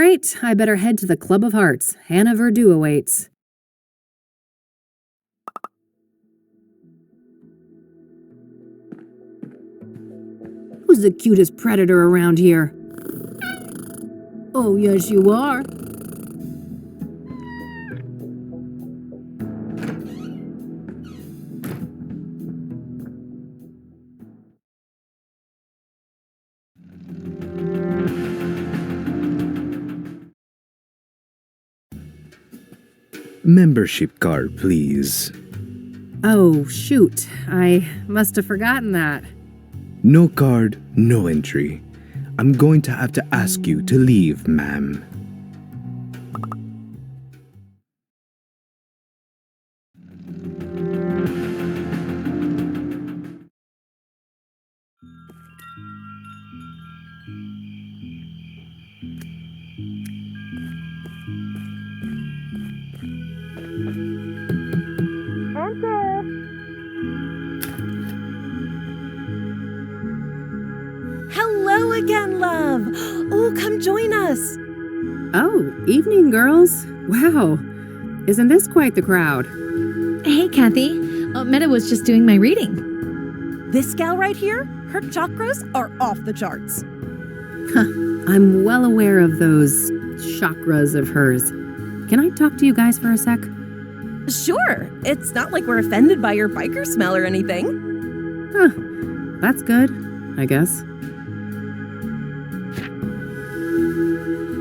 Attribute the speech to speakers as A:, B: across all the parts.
A: right, I better head to the Club of Hearts. Hannah Verdue awaits. Who's the cutest predator around here? Oh, yes, you are.
B: Membership card, please.
A: Oh, shoot. I must have forgotten that.
B: No card, no entry. I'm going to have to ask you to leave, ma'am.
C: Hello again, love. Oh, come join us.
A: Oh, evening, girls. Wow. Isn't this quite the crowd?
D: Hey, Kathy. Meta was just doing my reading.
C: This gal right here, her chakras are off the charts.
A: I'm well aware of those chakras of hers. Can I talk to you guys for a sec?
C: Sure, it's not like we're offended by your biker smell or anything.
A: Huh. That's good, I guess.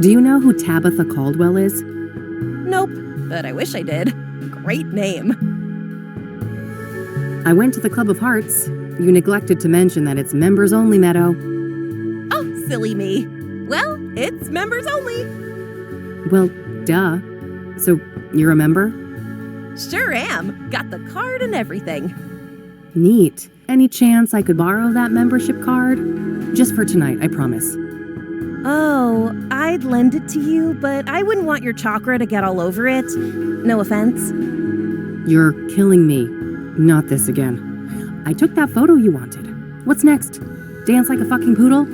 A: Do you know who Tabitha Caldwell is?
C: Nope, but I wish I did. Great name.
A: I went to the Club of Hearts. You neglected to mention that it's members only, Meadow.
C: Oh, silly me. Well, it's members only.
A: Well, duh. So, you're a member?
C: Sure am. Got the card and everything.
A: Neat. Any chance I could borrow that membership card? Just for tonight, I promise.
C: Oh, I'd lend it to you, but I wouldn't want your chakra to get all over it. No offense.
A: You're killing me. Not this again. I took that photo you wanted. What's next? Dance like a fucking poodle?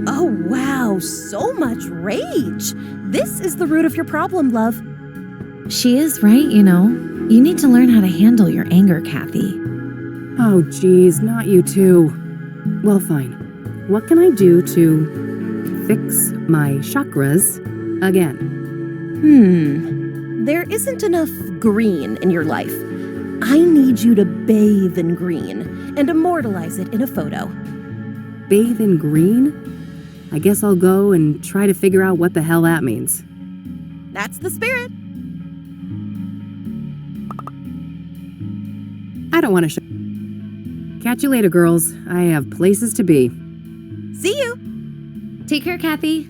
C: Oh, wow, so much rage. This is the root of your problem, love.
D: She is right, you know. You need to learn how to handle your anger, Kathy.
A: Oh, geez, not you too. Well, fine. What can I do to fix my chakras again?
C: There isn't enough green in your life. I need you to bathe in green and immortalize it in a photo.
A: Bathe in green? I guess I'll go and try to figure out what the hell that means.
C: That's the spirit.
A: I don't want to Catch you later, girls. I have places to be.
C: See you.
D: Take care, Kathy.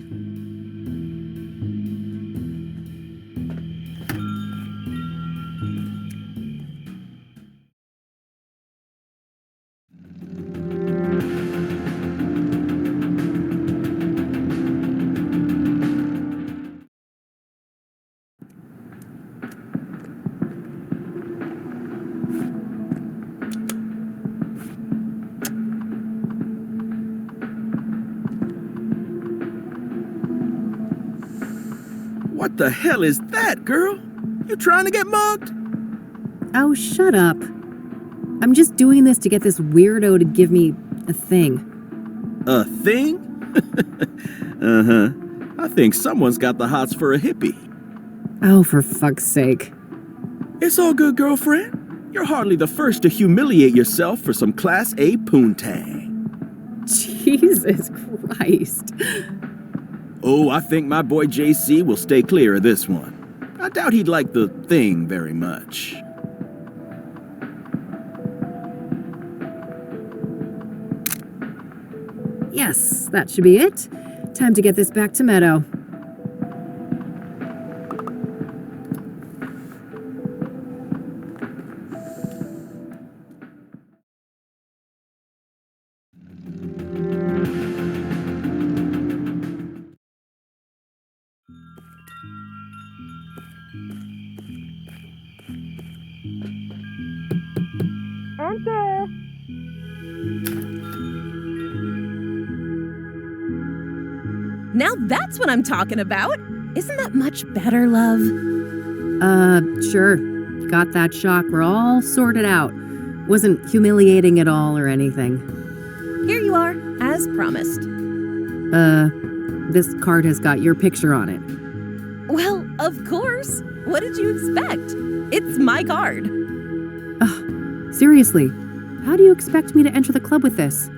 E: What the hell is that, girl? You trying to get mugged?
A: Oh, shut up. I'm just doing this to get this weirdo to give me a thing.
E: A thing? Uh-huh. I think someone's got the hots for a hippie.
A: Oh, for fuck's sake.
E: It's all good, girlfriend. You're hardly the first to humiliate yourself for some Class A poontang.
A: Jesus Christ.
E: Oh, I think my boy JC will stay clear of this one. I doubt he'd like the thing very much.
A: Yes, that should be it. Time to get this back to Meadow.
C: Now that's what I'm talking about. Isn't that much better, love?
A: Sure. Got that chakra all sorted out. Wasn't humiliating at all or anything.
C: Here you are, as promised.
A: This card has got your picture on it.
C: Well, of course. What did you expect? It's my card.
A: Seriously, how do you expect me to enter the club with this?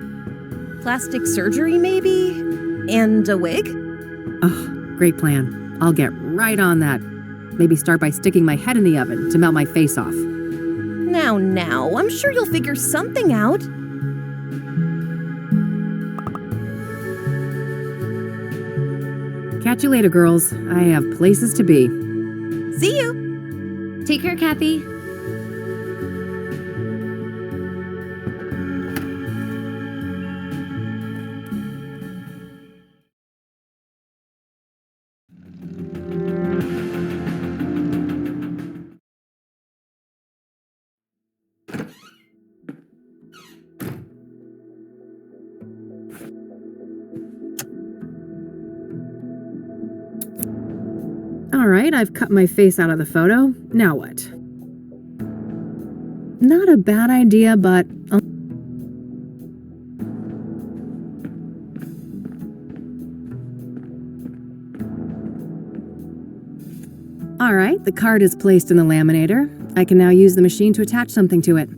C: Plastic surgery, maybe? And a wig?
A: Great plan. I'll get right on that. Maybe start by sticking my head in the oven to melt my face off.
C: Now, I'm sure you'll figure something out.
A: Catch you later, girls. I have places to be.
C: See you!
D: Take care, Kathy.
A: All right, I've cut my face out of the photo. Now what? Not a bad idea, but... All right, the card is placed in the laminator. I can now use the machine to attach something to it.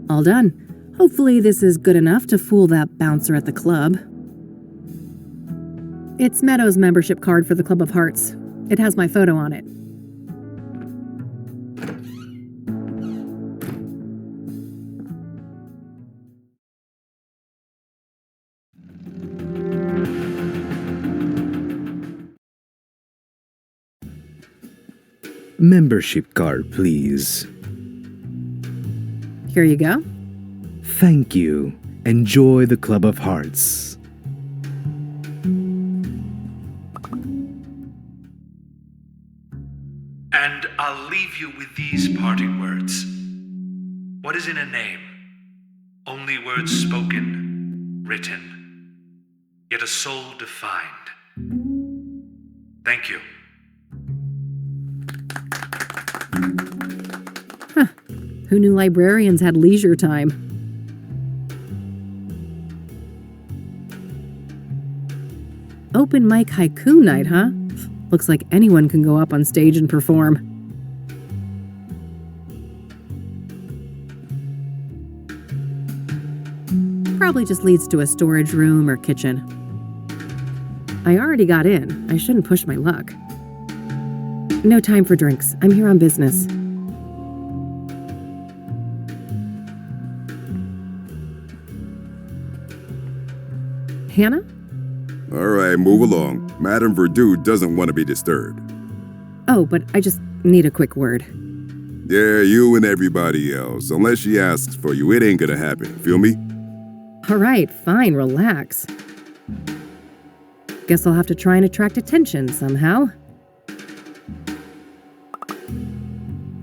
A: All done. Hopefully this is good enough to fool that bouncer at the club. It's Meadow's membership card for the Club of Hearts. It has my photo on it.
B: Membership card, please.
A: Here you go.
B: Thank you. Enjoy the Club of Hearts.
F: And I'll leave you with these parting words. What is in a name? Only words spoken, written, yet a soul defined. Thank you.
A: Who knew librarians had leisure time? Open mic haiku night, huh? Looks like anyone can go up on stage and perform. Probably just leads to a storage room or kitchen. I already got in. I shouldn't push my luck. No time for drinks. I'm here on business. Hannah?
G: All right, move along. Madame Verdue doesn't want to be disturbed.
A: Oh, but I just need a quick word.
G: Yeah, you and everybody else. Unless she asks for you, it ain't gonna happen. Feel me?
A: All right, fine, relax. Guess I'll have to try and attract attention somehow.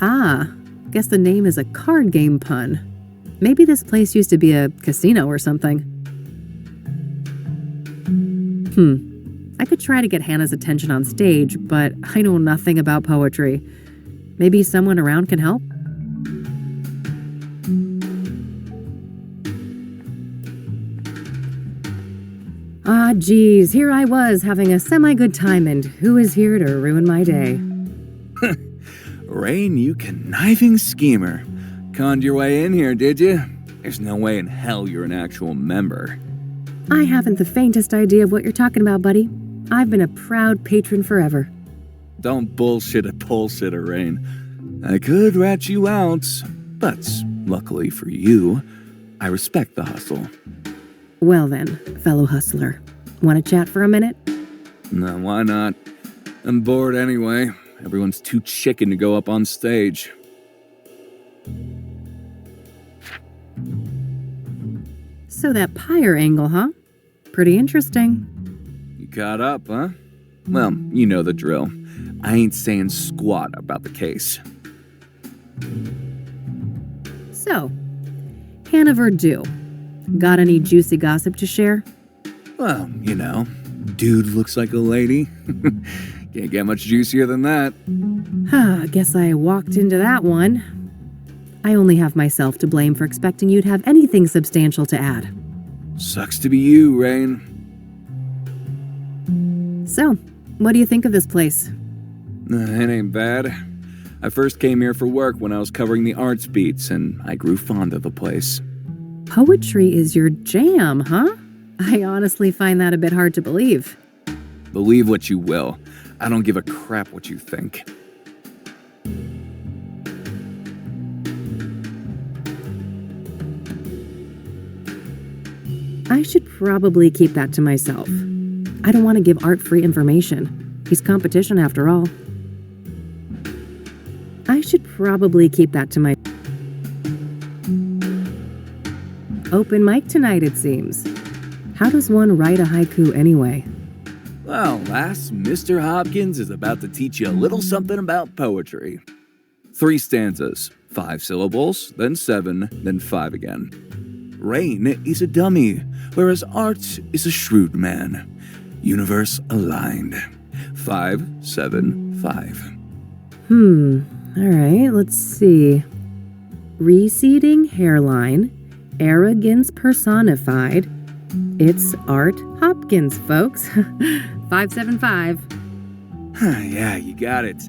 A: Ah, guess the name is a card game pun. Maybe this place used to be a casino or something. I could try to get Hannah's attention on stage, but I know nothing about poetry. Maybe someone around can help? Ah, geez, here I was having a semi-good time, and who is here to ruin my day?
E: Rain, you conniving schemer. Conned your way in here, did you? There's no way in hell you're an actual member.
A: I haven't the faintest idea of what you're talking about, buddy. I've been a proud patron forever.
E: Don't bullshit a bullshitter, Rain. I could rat you out, but luckily for you, I respect the hustle.
A: Well then, fellow hustler. Want to chat for a minute?
E: No, why not? I'm bored anyway. Everyone's too chicken to go up on stage.
A: So that pyre angle, huh? Pretty interesting.
E: You caught up, huh? Well, you know the drill. I ain't saying squat about the case.
A: So, Hannah Verdue, got any juicy gossip to share?
E: Well, dude looks like a lady. Can't get much juicier than that.
A: Guess I walked into that one. I only have myself to blame for expecting you'd have anything substantial to add.
E: Sucks to be you, Rain.
A: So, what do you think of this place?
E: It ain't bad. I first came here for work when I was covering the arts beats, and I grew fond of the place.
A: Poetry is your jam, huh? I honestly find that a bit hard to believe.
E: Believe what you will. I don't give a crap what you think.
A: I should probably keep that to myself. I don't want to give Art free information. He's competition after all. I should probably keep that to my... Open mic tonight, it seems. How does one write a haiku anyway?
E: Well, lass, Mr. Hopkins is about to teach you a little something about poetry. 3 stanzas, 5 syllables, then 7, then 5 again. Rain is a dummy, whereas Art is a shrewd man. Universe aligned. 5, 7, 5.
A: Alright, let's see. Receding hairline, arrogance personified. It's Art Hopkins, folks. 575.
E: Yeah, you got it.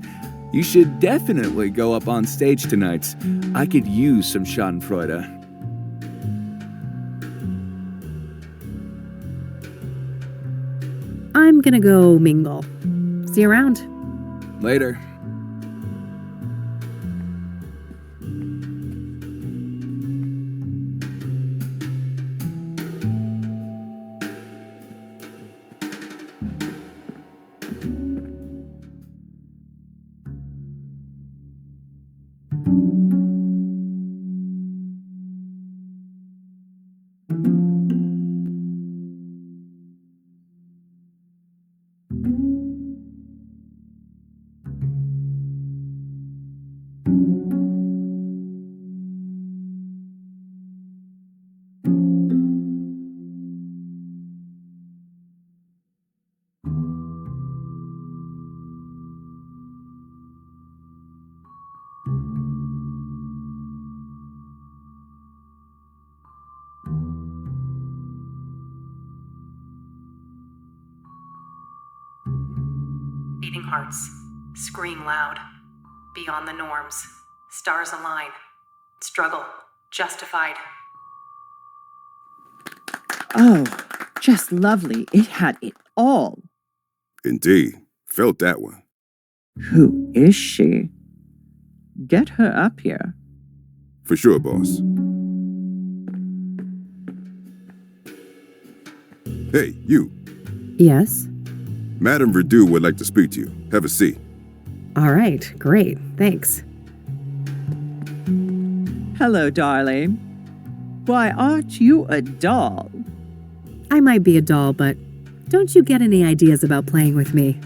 E: You should definitely go up on stage tonight. I could use some Schadenfreude.
A: I'm gonna go mingle. See you around.
E: Later.
A: Beating hearts. Scream loud. Beyond the norms. Stars align. Struggle. Justified.
H: Oh, just lovely. It had it all.
G: Indeed. Felt that one.
H: Who is she? Get her up here.
G: For sure, boss. Hey, you.
A: Yes?
G: Madame Verdue would like to speak to you. Have a seat.
A: All right, great. Thanks.
H: Hello, darling. Why, aren't you a doll?
A: I might be a doll, but don't you get any ideas about playing with me?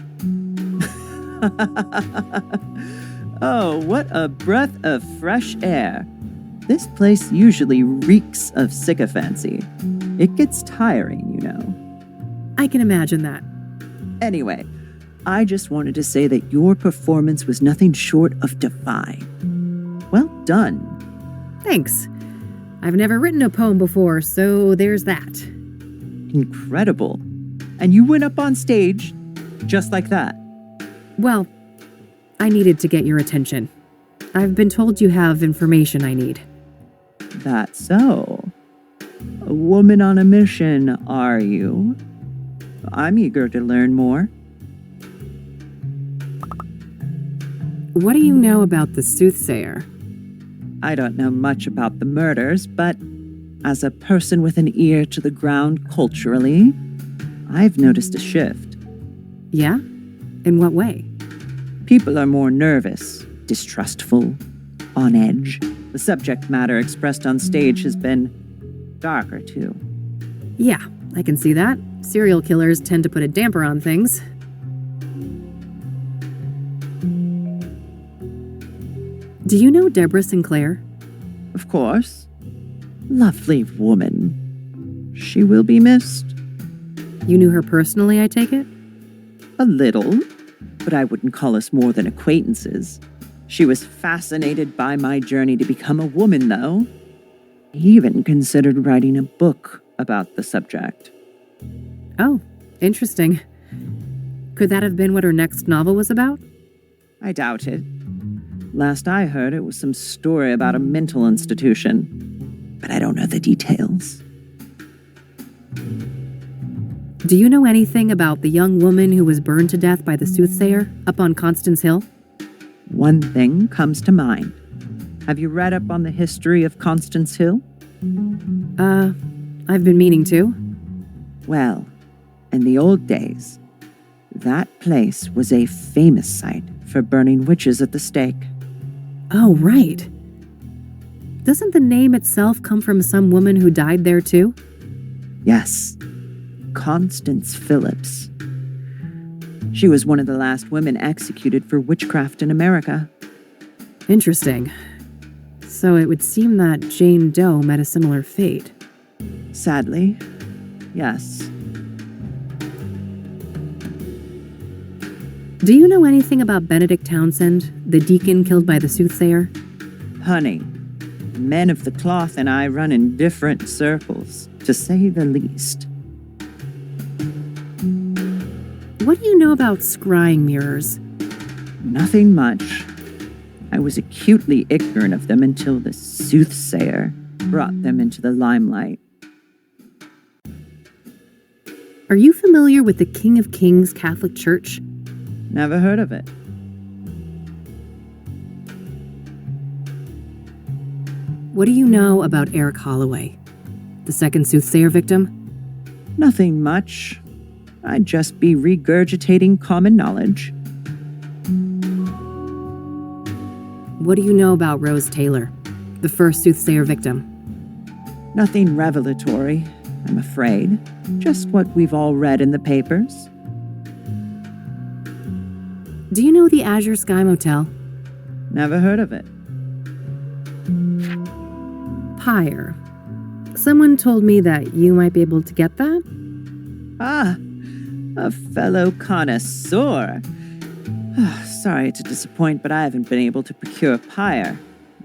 H: Oh, what a breath of fresh air. This place usually reeks of sycophancy. It gets tiring, you know.
A: I can imagine that.
H: Anyway, I just wanted to say that your performance was nothing short of divine. Well done.
A: Thanks. I've never written a poem before, so there's that.
H: Incredible. And you went up on stage just like that.
A: Well, I needed to get your attention. I've been told you have information I need.
H: That's so. A woman on a mission, are you? I'm eager to learn more.
A: What do you know about the Soothsayer?
H: I don't know much about the murders, but as a person with an ear to the ground culturally, I've noticed a shift.
A: Yeah? In what way?
H: People are more nervous, distrustful, on edge. The subject matter expressed on stage has been darker, too.
A: Yeah, I can see that. Serial killers tend to put a damper on things. Do you know Deborah Sinclair?
H: Of course. Lovely woman. She will be missed.
A: You knew her personally, I take it?
H: A little, but I wouldn't call us more than acquaintances. She was fascinated by my journey to become a woman, though. He even considered writing a book about the subject.
A: Oh, interesting. Could that have been what her next novel was about?
H: I doubt it. Last I heard, it was some story about a mental institution, but I don't know the details.
A: Do you know anything about the young woman who was burned to death by the Soothsayer up on Constance Hill?
H: One thing comes to mind. Have you read up on the history of Constance Hill?
A: I've been meaning to.
H: Well, in the old days, that place was a famous site for burning witches at the stake.
A: Oh, right. Doesn't the name itself come from some woman who died there too?
H: Yes, Constance Phillips. She was one of the last women executed for witchcraft in America.
A: Interesting. So it would seem that Jane Doe met a similar fate.
H: Sadly, yes.
A: Do you know anything about Benedict Townsend, the deacon killed by the Soothsayer?
H: Honey, men of the cloth and I run in different circles, to say the least.
A: What do you know about scrying mirrors?
H: Nothing much. I was acutely ignorant of them until the Soothsayer brought them into the limelight.
A: Are you familiar with the King of Kings Catholic Church?
H: Never heard of it.
A: What do you know about Eric Holloway, the second Soothsayer victim?
H: Nothing much. I'd just be regurgitating common knowledge.
A: What do you know about Rose Taylor, the first Soothsayer victim?
H: Nothing revelatory, I'm afraid. Just what we've all read in the papers.
A: Do you know the Azure Sky Motel?
H: Never heard of it.
A: Pyre. Someone told me that you might be able to get that?
H: Ah, a fellow connoisseur. Sorry to disappoint, but I haven't been able to procure pyre.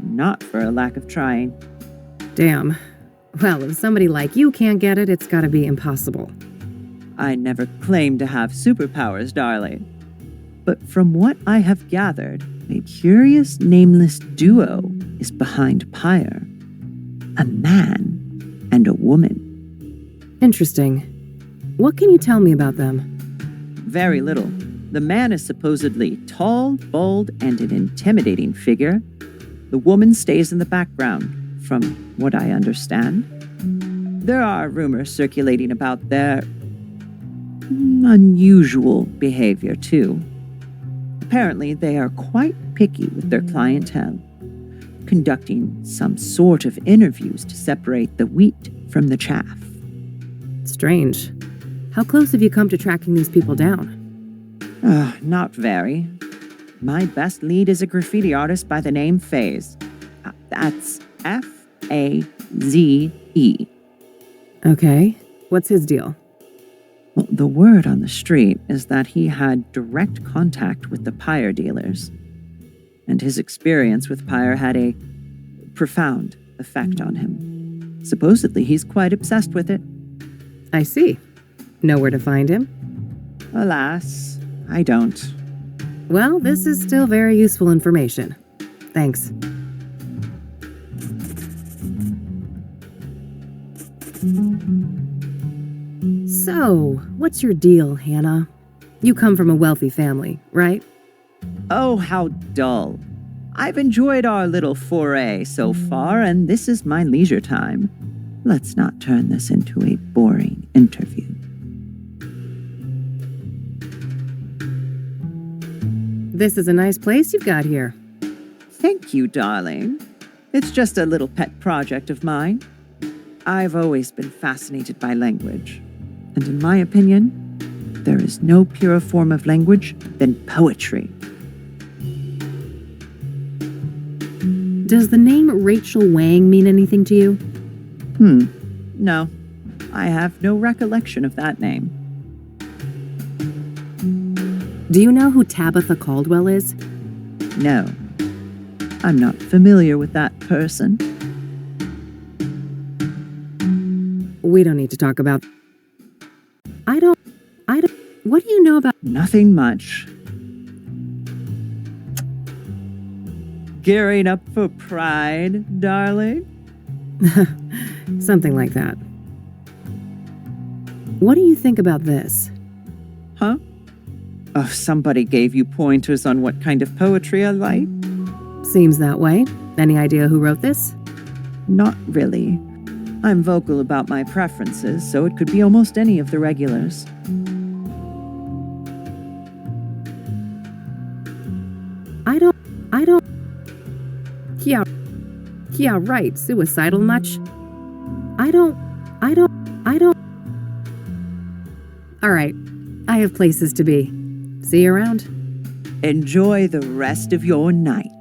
H: Not for a lack of trying.
A: Damn. Well, if somebody like you can't get it, it's gotta be impossible.
H: I never claimed to have superpowers, darling. But from what I have gathered, a curious nameless duo is behind pyre. A man and a woman.
A: Interesting. What can you tell me about them?
H: Very little. The man is supposedly tall, bold, and an intimidating figure. The woman stays in the background, from what I understand. There are rumors circulating about their unusual behavior, too. Apparently, they are quite picky with their clientele, conducting some sort of interviews to separate the wheat from the chaff.
A: Strange. How close have you come to tracking these people down?
H: Not very. My best lead is a graffiti artist by the name Faze. That's F-A-Z-E.
A: Okay. What's his deal?
H: Well, the word on the street is that he had direct contact with the pyre dealers, and his experience with pyre had a profound effect on him. Supposedly, he's quite obsessed with it.
A: I see. Know where to find him?
H: Alas, I don't.
A: Well, this is still very useful information. Thanks. So, what's your deal, Hannah? You come from a wealthy family, right?
H: Oh, how dull. I've enjoyed our little foray so far, and this is my leisure time. Let's not turn this into a boring interview.
A: This is a nice place you've got here.
H: Thank you, darling. It's just a little pet project of mine. I've always been fascinated by language. And in my opinion, there is no purer form of language than poetry.
A: Does the name Rachel Wang mean anything to you?
H: No. I have no recollection of that name.
A: Do you know who Tabitha Caldwell is?
H: No. I'm not familiar with that person.
A: We don't need to talk about... I don't... What do you know about...
H: Nothing much. Gearing up for Pride, darling?
A: Something like that. What do you think about this?
H: Huh? Oh, somebody gave you pointers on what kind of poetry I like?
A: Seems that way. Any idea who wrote this?
H: Not really. I'm vocal about my preferences, so it could be almost any of the regulars.
A: I don't... Yeah, right. Suicidal much? I don't... All right. I have places to be. See you around.
H: Enjoy the rest of your night,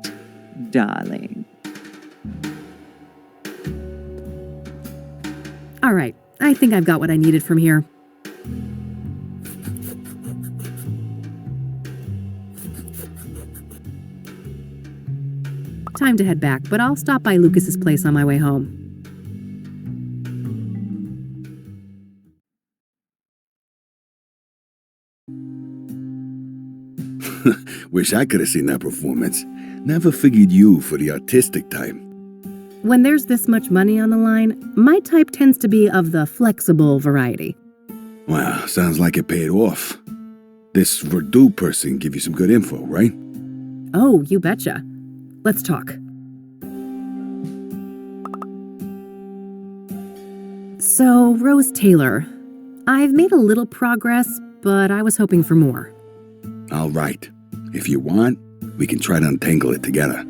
H: darling.
A: All right. I think I've got what I needed from here. Time to head back, but I'll stop by Lucas's place on my way home.
I: Wish I could have seen that performance. Never figured you for the artistic type.
A: When there's this much money on the line, my type tends to be of the flexible variety.
I: Wow, sounds like it paid off. This Verdú person give you some good info, right?
A: Oh, you betcha. Let's talk. So, Rose Taylor. I've made a little progress, but I was hoping for more.
I: All right. If you want, we can try to untangle it together.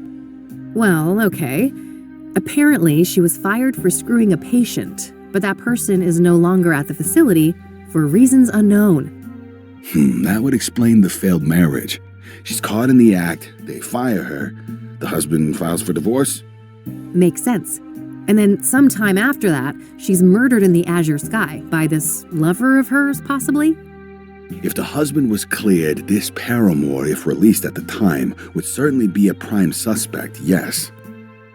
A: Well, okay. Apparently, she was fired for screwing a patient, but that person is no longer at the facility for reasons unknown.
I: That would explain the failed marriage. She's caught in the act, they fire her, the husband files for divorce.
A: Makes sense. And then sometime after that, she's murdered in the azure sky by this lover of hers, possibly?
I: If the husband was cleared, this paramour, if released at the time, would certainly be a prime suspect, yes.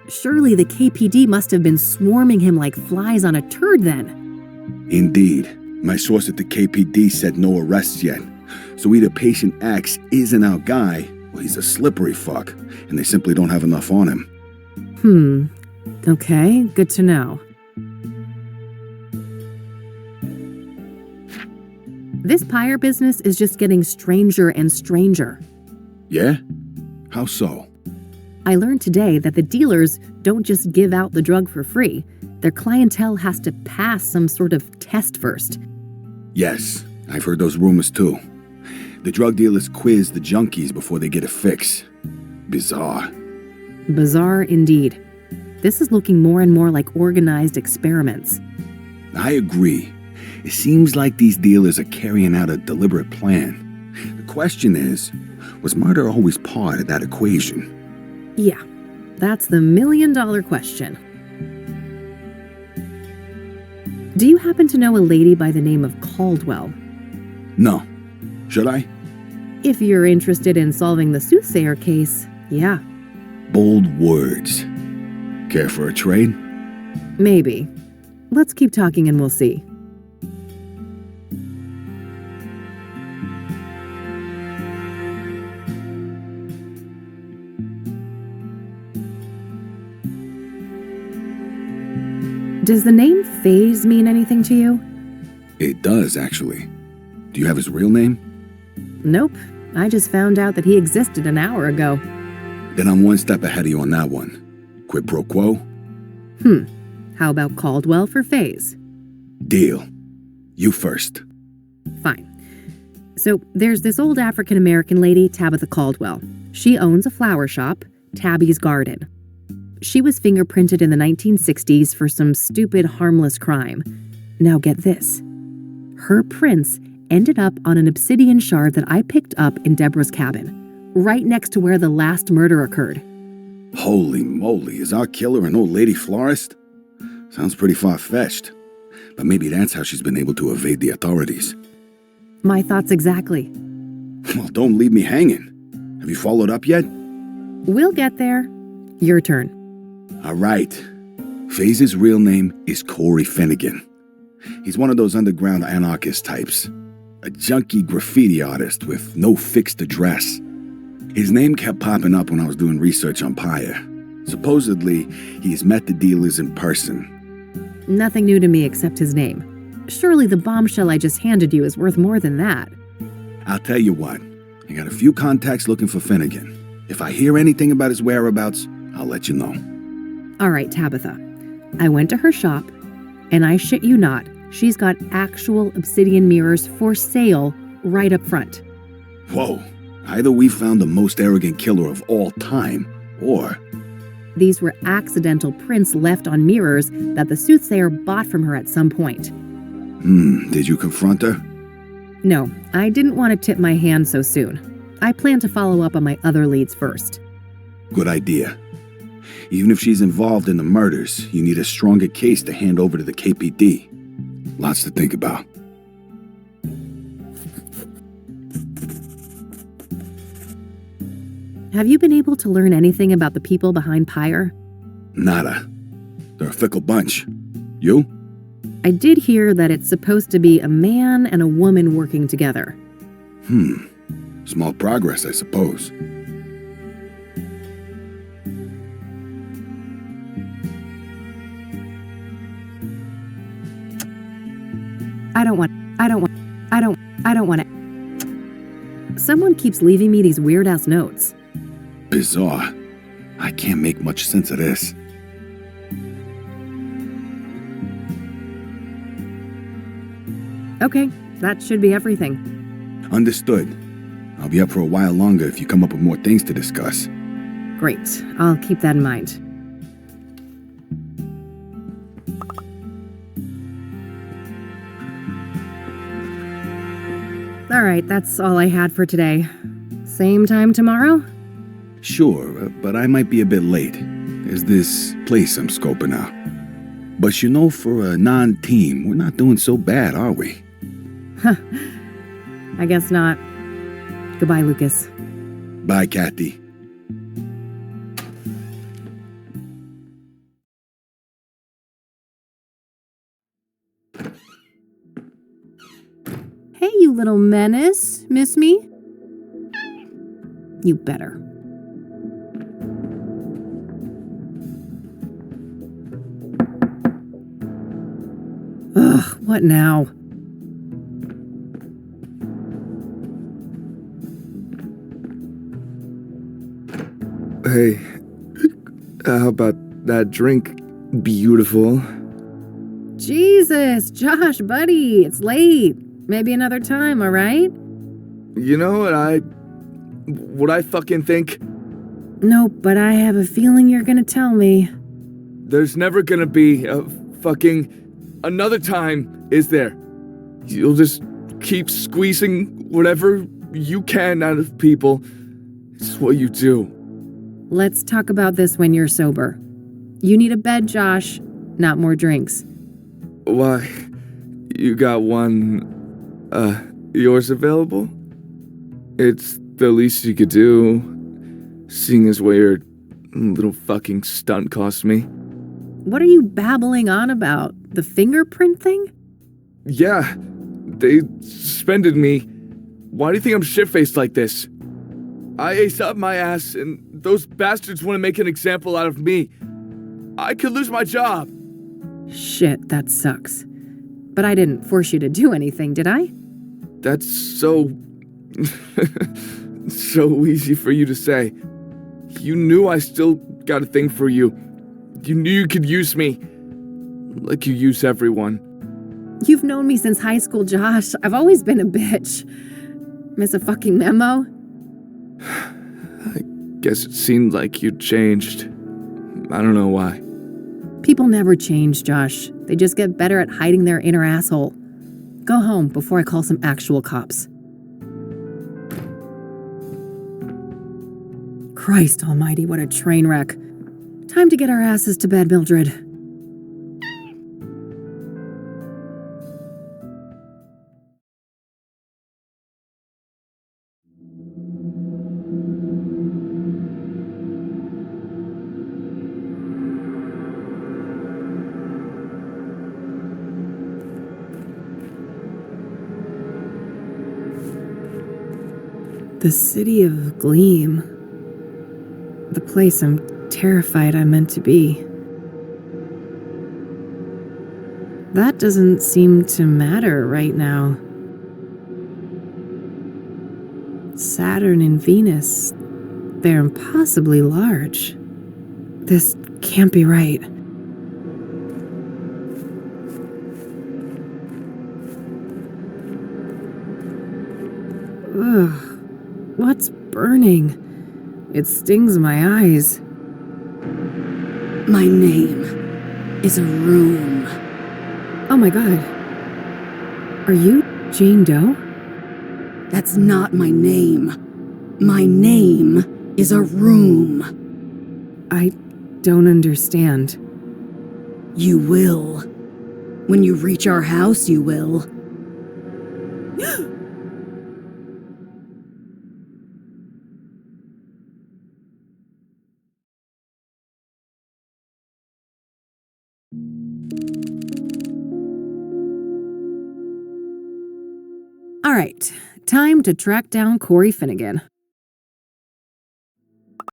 A: Surely the KPD must have been swarming him like flies on a turd then.
I: Indeed. My source at the KPD said no arrests yet. So either patient X isn't our guy, or he's a slippery fuck, and they simply don't have enough on him.
A: Okay, good to know. This pyre business is just getting stranger and stranger.
I: Yeah? How so?
A: I learned today that the dealers don't just give out the drug for free. Their clientele has to pass some sort of test first.
I: Yes, I've heard those rumors too. The drug dealers quiz the junkies before they get a fix. Bizarre.
A: Bizarre indeed. This is looking more and more like organized experiments.
I: I agree. It seems like these dealers are carrying out a deliberate plan. The question is, was murder always part of that equation?
A: Yeah, that's the million-dollar question. Do you happen to know a lady by the name of Caldwell?
I: No. Should I?
A: If you're interested in solving the Soothsayer case, yeah.
I: Bold words. Care for a trade?
A: Maybe. Let's keep talking and we'll see. Does the name Faze mean anything to you?
I: It does, actually. Do you have his real name?
A: Nope. I just found out that he existed an hour ago.
I: Then I'm one step ahead of you on that one. Quid pro quo?
A: How about Caldwell for Faze?
I: Deal. You first.
A: Fine. So there's this old African-American lady, Tabitha Caldwell. She owns a flower shop, Tabby's Garden. She was fingerprinted in the 1960s for some stupid, harmless crime. Now get this. Her prints ended up on an obsidian shard that I picked up in Deborah's cabin, right next to where the last murder occurred.
I: Holy moly, is our killer an old lady florist? Sounds pretty far-fetched. But maybe that's how she's been able to evade the authorities.
A: My thoughts exactly.
I: Well, don't leave me hanging. Have you followed up yet?
A: We'll get there. Your turn.
I: All right. FaZe's real name is Corey Finnegan. He's one of those underground anarchist types. A junky graffiti artist with no fixed address. His name kept popping up when I was doing research on Pyre. Supposedly, he's met the dealers in person.
A: Nothing new to me except his name. Surely the bombshell I just handed you is worth more than that.
I: I'll tell you what. I got a few contacts looking for Finnegan. If I hear anything about his whereabouts, I'll let you know.
A: All right, Tabitha. I went to her shop, and I shit you not, she's got actual obsidian mirrors for sale right up front.
I: Whoa. Either we found the most arrogant killer of all time, or...
A: These were accidental prints left on mirrors that the Soothsayer bought from her at some point.
I: Did you confront her?
A: No, I didn't want to tip my hand so soon. I plan to follow up on my other leads first.
I: Good idea. Even if she's involved in the murders, you need a stronger case to hand over to the KPD. Lots to think about.
A: Have you been able to learn anything about the people behind Pyre?
I: Nada. They're a fickle bunch. You?
A: I did hear that it's supposed to be a man and a woman working together.
I: Small progress, I suppose.
A: I don't want it. Someone keeps leaving me these weird-ass notes.
I: Bizarre. I can't make much sense of this.
A: Okay, that should be everything.
I: Understood. I'll be up for a while longer if you come up with more things to discuss.
A: Great, I'll keep that in mind. All right, that's all I had for today. Same time tomorrow?
I: Sure, but I might be a bit late. There's this place I'm scoping out. But you know, for a non-team, we're not doing so bad, are we?
A: Huh. I guess not. Goodbye, Lucas.
I: Bye, Kathy.
A: Hey, you little menace. Miss me? You better. Ugh, what now?
B: Hey, how about that drink? Beautiful.
A: Jesus, Josh, buddy, it's late. Maybe another time, all right?
B: You know what I fucking think?
A: Nope, but I have a feeling you're gonna tell me.
B: There's never gonna be a fucking another time, is there? You'll just keep squeezing whatever you can out of people. It's what you do.
A: Let's talk about this when you're sober. You need a bed, Josh, not more drinks.
B: Why? You got one, yours available? It's the least you could do, seeing as what your little fucking stunt cost me.
A: What are you babbling on about? The fingerprint thing?
B: Yeah, they suspended me. Why do you think I'm shit-faced like this? I aced up my ass, and those bastards want to make an example out of me. I could lose my job.
A: Shit, that sucks. But I didn't force you to do anything, did I?
B: That's so... so easy for you to say. You knew I still got a thing for you. You knew you could use me. Like you use everyone.
A: You've known me since high school, Josh. I've always been a bitch. Miss a fucking memo?
B: I guess it seemed like you'd changed. I don't know why.
A: People never change, Josh. They just get better at hiding their inner asshole. Go home before I call some actual cops. Christ almighty, what a train wreck. Time to get our asses to bed, Mildred. The city of Gleam. The place I'm terrified I'm meant to be. That doesn't seem to matter right now. Saturn and Venus, they're impossibly large. This can't be right. Ugh. What's burning? It stings my eyes.
J: My name is a room.
A: Oh my god. Are you Jane Doe?
J: That's not my name. My name is a room.
A: I don't understand.
J: You will. When you reach our house, you will.
A: All right, time to track down Corey Finnegan.